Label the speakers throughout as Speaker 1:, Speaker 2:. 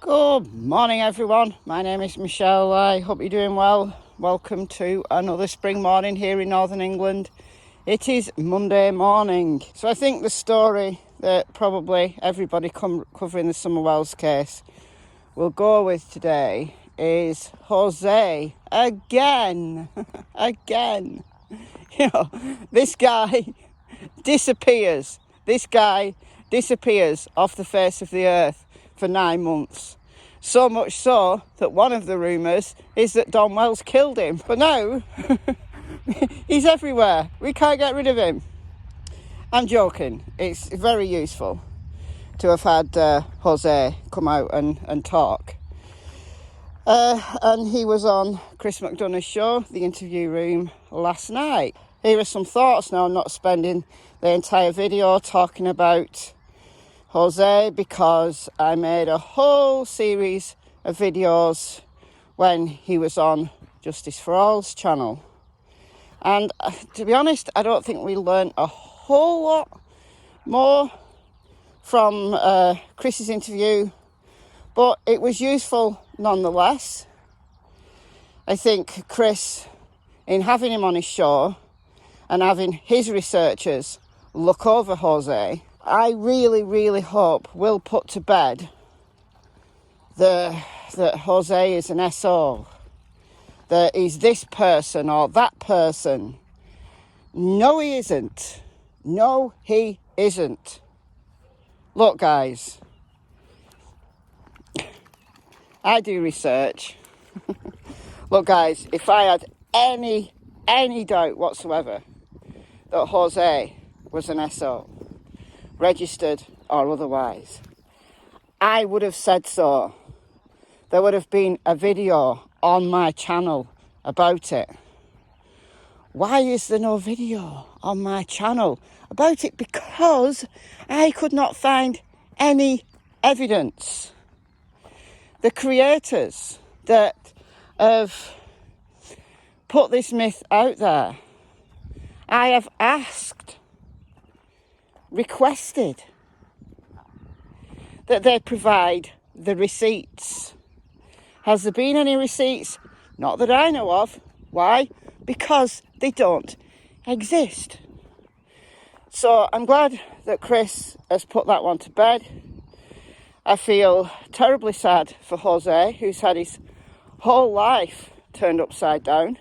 Speaker 1: Good morning everyone, my name is Michelle. I hope you're doing well. Welcome to another spring morning here in Northern England. It is Monday morning. So I think the story that probably everybody covering the Summer Wells case will go with today is Jose again. Again. You know, this guy disappears. This guy disappears off the face of the earth for 9 months. So much so that one of the rumours is that Don Wells killed him. But now, he's everywhere. We can't get rid of him. I'm joking. It's very useful to have had Jose come out and talk. And he was on Chris McDonough's show, The Interview Room, last night. Here are some thoughts now. I'm not spending the entire video talking about Jose because I made a whole series of videos when he was on Justice for All's channel. And to be honest, I don't think we learned a whole lot more from Chris's interview, but it was useful nonetheless. I think Chris, in having him on his show and having his researchers look over Jose, I really hope will put to bed that Jose is an SO, that he's this person or that person. No, he isn't. No, he isn't. Look, guys, I do research. Look, guys, if I had any doubt whatsoever that Jose was an SO, registered or otherwise, I would have said so. There would have been a video on my channel about it. Why is there no video on my channel about it? Because I could not find any evidence. The creators that have put this myth out there, I have asked, requested that they provide the receipts. Has there been any receipts? Not that I know of. Why? Because they don't exist. So I'm glad that Chris has put that one to bed. I feel terribly sad for Jose, who's had his whole life turned upside down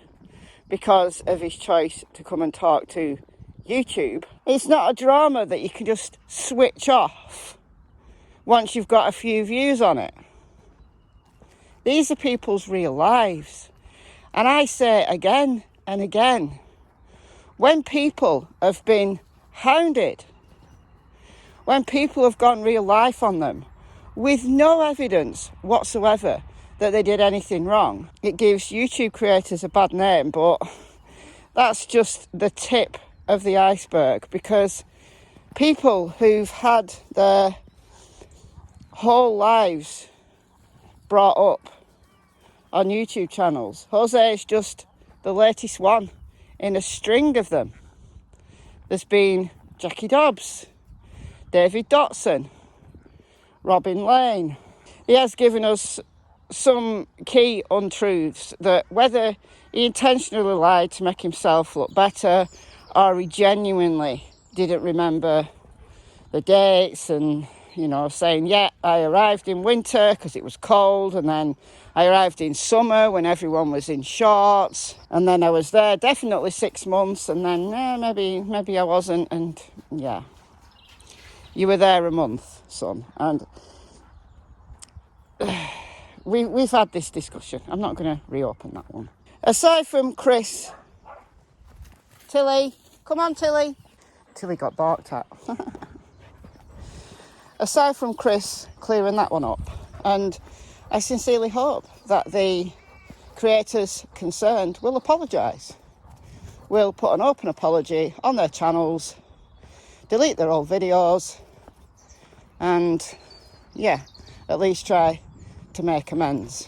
Speaker 1: because of his choice to come and talk to YouTube. It's not a drama that you can just switch off once you've got a few views on it. These are people's real lives. And I say again and again, when people have been hounded, when people have gone real life on them with no evidence whatsoever that they did anything wrong, it gives YouTube creators a bad name, but that's just the tip of the iceberg, because people who've had their whole lives brought up on YouTube channels, Jose is just the latest one in a string of them. There's been Jackie Dobbs, David Dotson, Robin Lane. He has given us some key untruths that whether he intentionally lied to make himself look better or he genuinely didn't remember the dates and, you know, saying, yeah, I arrived in winter because it was cold, and then I arrived in summer when everyone was in shorts, and then I was there definitely 6 months, and then maybe I wasn't, and yeah. You were there a month, son, and we've had this discussion. I'm not going to reopen that one. Aside from Chris, Tilly, come on Tilly. Tilly got barked at. Aside from Chris clearing that one up, and I sincerely hope that the creators concerned will apologise. Will put an open apology on their channels, delete their old videos, and yeah, at least try to make amends.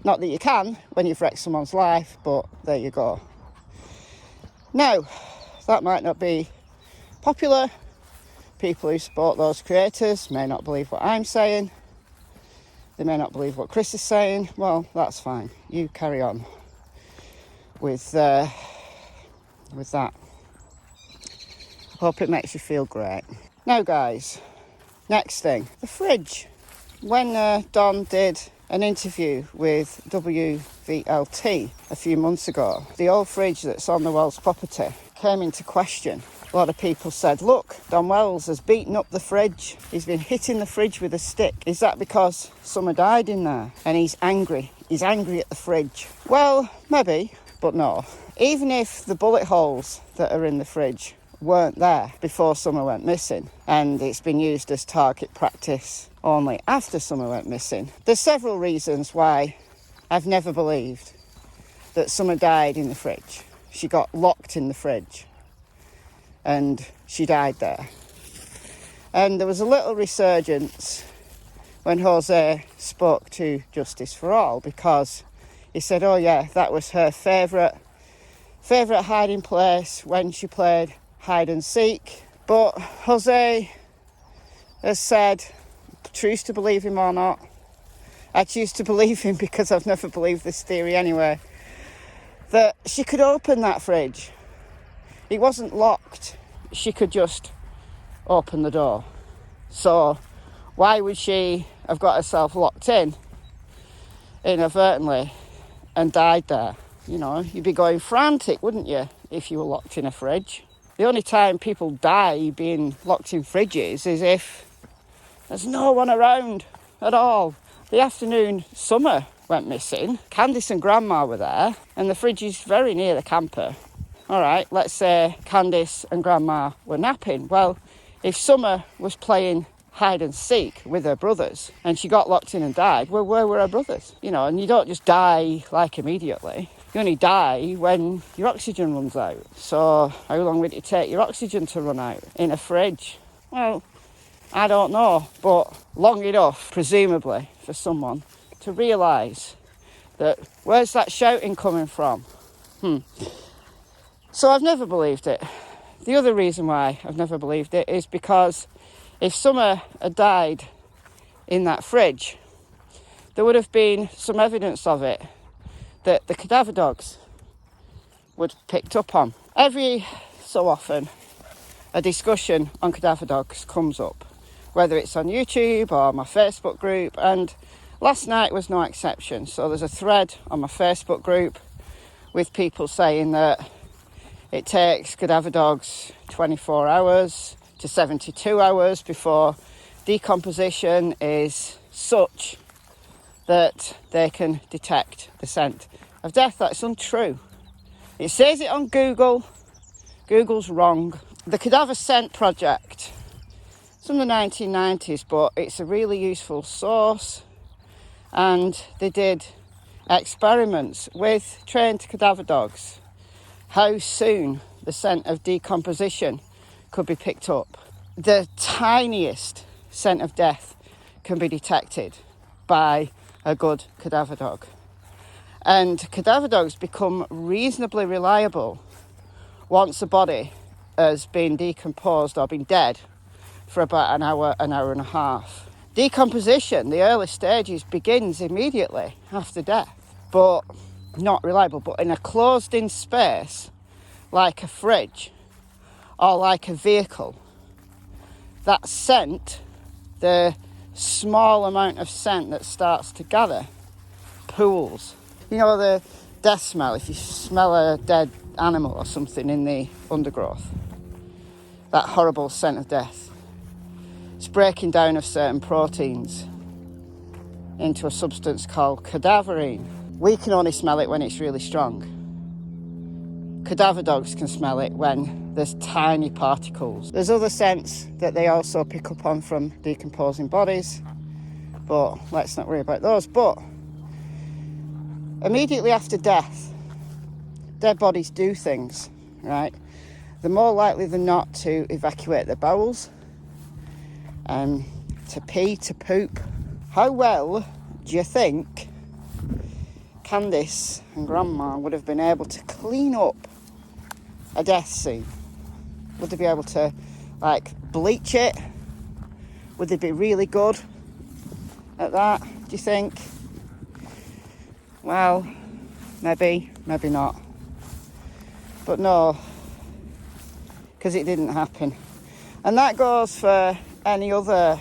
Speaker 1: Not that you can when you've wrecked someone's life, but there you go. Now, that might not be popular. People who support those creators may not believe what I'm saying. They may not believe what Chris is saying. Well, that's fine. You carry on with that. Hope it makes you feel great. Now, guys, next thing, the fridge. When Don did an interview with WVLT a few months ago, the old fridge that's on the Wells property came into question. A lot of people said, look, Don Wells has beaten up the fridge. He's been hitting the fridge with a stick. Is that because Summer died in there? And he's angry. He's angry at the fridge. Well, maybe, but no. Even if the bullet holes that are in the fridge weren't there before Summer went missing, and it's been used as target practice only after Summer went missing, there's several reasons why I've never believed that Summer died in the fridge. She got locked in the fridge and she died there. And there was a little resurgence when Jose spoke to Justice for All, because he said, oh yeah, that was her favourite hiding place when she played hide and seek. But Jose has said, choose to believe him or not, I choose to believe him because I've never believed this theory anyway, that she could open that fridge. It wasn't locked. She could just open the door. So why would she have got herself locked in inadvertently and died there? You know, you'd be going frantic, wouldn't you, if you were locked in a fridge? The only time people die being locked in fridges is if there's no one around at all. The afternoon Summer went missing, Candice and Grandma were there, and the fridge is very near the camper. All right, let's say Candice and Grandma were napping. Well, if Summer was playing hide and seek with her brothers and she got locked in and died, well, where were her brothers? You know, and you don't just die like immediately. You only die when your oxygen runs out. So how long would it take your oxygen to run out in a fridge? Well, I don't know, but long enough, presumably, for someone to realise that where's that shouting coming from? So I've never believed it. The other reason why I've never believed it is because if Summer had died in that fridge, there would have been some evidence of it that the cadaver dogs would have picked up on. Every so often, a discussion on cadaver dogs comes up, whether it's on YouTube or my Facebook group, and last night was no exception. So there's a thread on my Facebook group with people saying that it takes cadaver dogs 24 hours to 72 hours before decomposition is such that they can detect the scent of death. That's untrue. It says it on Google. Google's wrong. The Cadaver Scent Project, it's from the 1990s, but it's a really useful source, and they did experiments with trained cadaver dogs, how soon the scent of decomposition could be picked up. The tiniest scent of death can be detected by a good cadaver dog. And cadaver dogs become reasonably reliable once a body has been decomposed or been dead for about an hour and a half. Decomposition, the early stages, begins immediately after death, but not reliable. But in a closed-in space, like a fridge or like a vehicle, that scent, the small amount of scent that starts to gather, pools. You know the death smell, if you smell a dead animal or something in the undergrowth, that horrible scent of death. It's breaking down of certain proteins into a substance called cadaverine. We can only smell it when it's really strong. Cadaver dogs can smell it when there's tiny particles. There's other scents that they also pick up on from decomposing bodies, but let's not worry about those. But immediately after death, dead bodies do things, right? They're more likely than not to evacuate their bowels, to pee, to poop. How well do you think Candice and Grandma would have been able to clean up a death scene? Would they be able to, bleach it? Would they be really good at that? you think? Well, maybe not. But no, because it didn't happen. And that goes for any other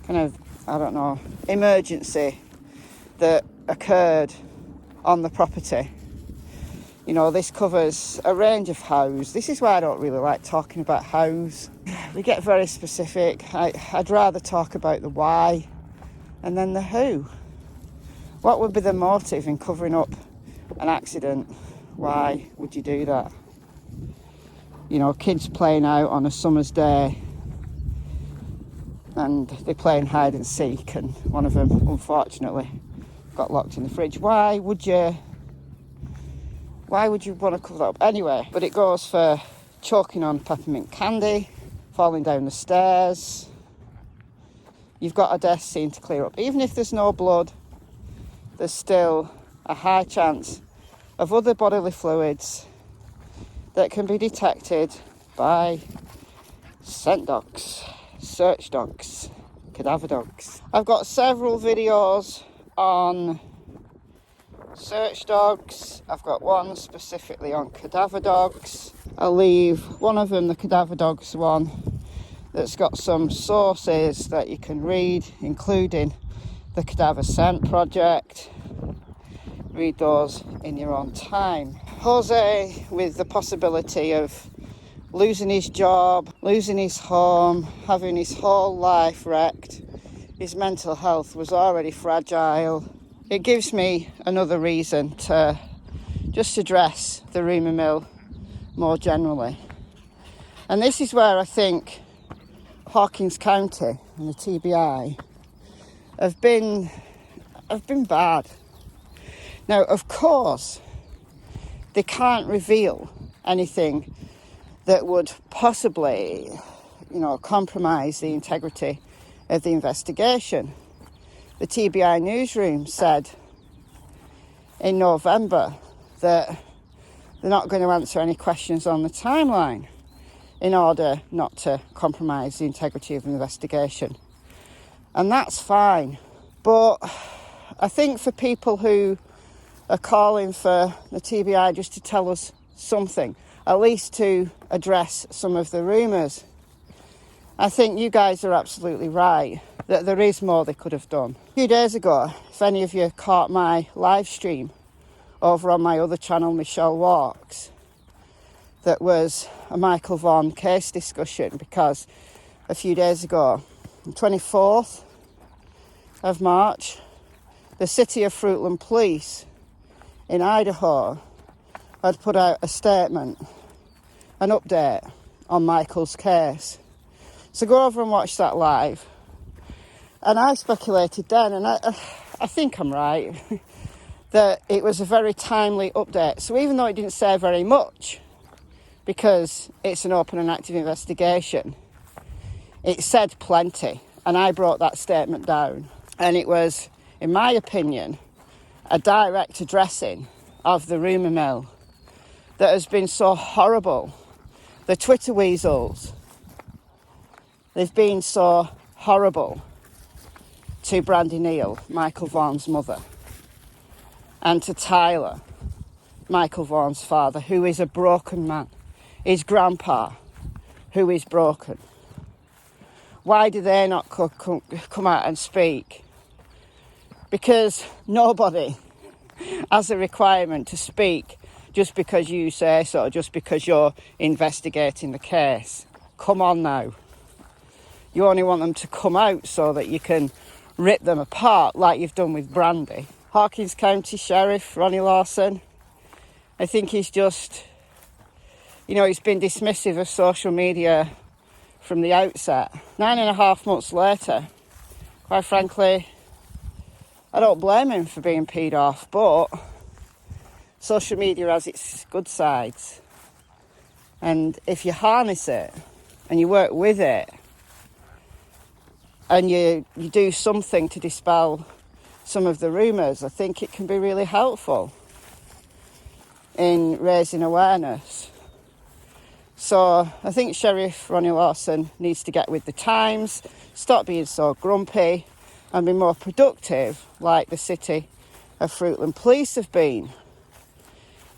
Speaker 1: kind of, I don't know, emergency that occurred on the property. You know, this covers a range of hows. This is why I don't really like talking about hows. We get very specific. I'd rather talk about the why and then the who. What would be the motive in covering up an accident? Why would you do that? You know, kids playing out on a summer's day and they're playing hide and seek, and one of them unfortunately got locked in the fridge. Why would you want to cover that up? Anyway, but it goes for choking on peppermint candy, falling down the stairs. You've got a death scene to clear up. Even if there's no blood, there's still a high chance of other bodily fluids that can be detected by scent dogs, search dogs, cadaver dogs. I've got several videos on search dogs. I've got one specifically on cadaver dogs. I'll leave one of them, the cadaver dogs one, that's got some sources that you can read, including the Cadaver Scent Project. Read those in your own time. Jose, with the possibility of losing his job, losing his home, having his whole life wrecked, his mental health was already fragile. It gives me another reason to just address the rumour mill more generally. And this is where I think Hawkins County and the TBI have been bad. Now, of course, they can't reveal anything that would possibly, compromise the integrity of the investigation. The TBI newsroom said in November that they're not going to answer any questions on the timeline in order not to compromise the integrity of the investigation. And that's fine. But I think for people who are calling for the TBI just to tell us something, at least to address some of the rumours, I think you guys are absolutely right that there is more they could have done. A few days ago, if any of you caught my live stream over on my other channel, Michelle Walks, that was a Michael Vaughan case discussion, because a few days ago, the 24th of March, the City of Fruitland Police in Idaho had put out a statement, an update on Michael's case. So go over and watch that live. And I speculated then, and I think I'm right, that it was a very timely update. So even though it didn't say very much, because it's an open and active investigation, it said plenty. And I brought that statement down. And it was, in my opinion, a direct addressing of the rumour mill that has been so horrible. The Twitter weasels, they've been so horrible to Brandy Neal, Michael Vaughan's mother, and to Tyler, Michael Vaughan's father, who is a broken man, his grandpa, who is broken. Why do they not come out and speak? Because nobody has a requirement to speak just because you say so, just because you're investigating the case. Come on now. You only want them to come out so that you can rip them apart like you've done with Brandy. Hawkins County Sheriff Ronnie Lawson, I think he's just, he's been dismissive of social media from the outset. 9.5 months later, quite frankly, I don't blame him for being peed off, but social media has its good sides. And if you harness it and you work with it and you do something to dispel some of the rumours, I think it can be really helpful in raising awareness. So I think Sheriff Ronnie Lawson needs to get with the times, stop being so grumpy, and be more productive, like the city of Fruitland Police have been.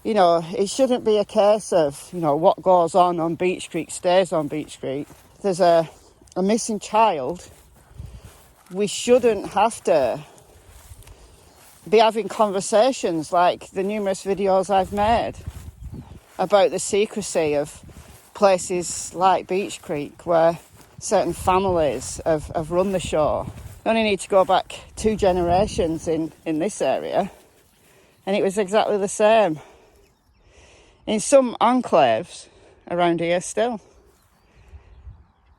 Speaker 1: You know, it shouldn't be a case of, you know, what goes on Beech Creek stays on Beech Creek. If there's a missing child, we shouldn't have to be having conversations like the numerous videos I've made about the secrecy of places like Beech Creek where certain families have run the show. You only need to go back 2 generations in this area and it was exactly the same. In some enclaves around here still,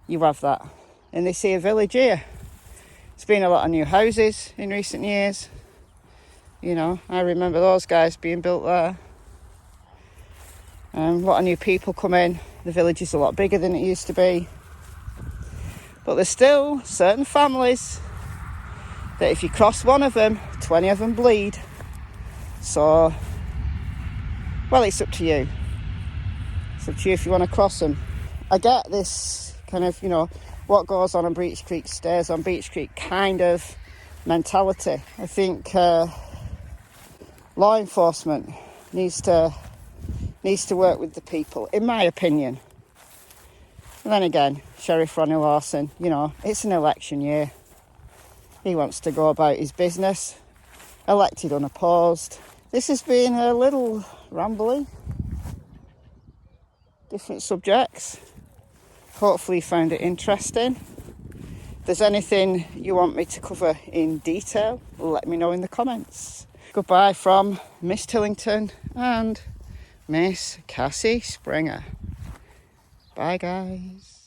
Speaker 1: you have that. In this here village here, there's been a lot of new houses in recent years. You know, I remember those guys being built there. A lot of new people come in. The village is a lot bigger than it used to be. But there's still certain families that if you cross one of them, 20 of them bleed. So, well, it's up to you. It's up to you if you want to cross them. I get this kind of, you know, what goes on Beech Creek stays on Beech Creek kind of mentality. I think law enforcement needs to work with the people, in my opinion. And then again, Sheriff Ronnie Lawson, you know, it's an election year. He wants to go about his business, elected unopposed. This has been a little rambly, different subjects. Hopefully you found it interesting. If there's anything you want me to cover in detail, let me know in the comments. Goodbye from Miss Tillington and Miss Cassie Springer. Bye guys.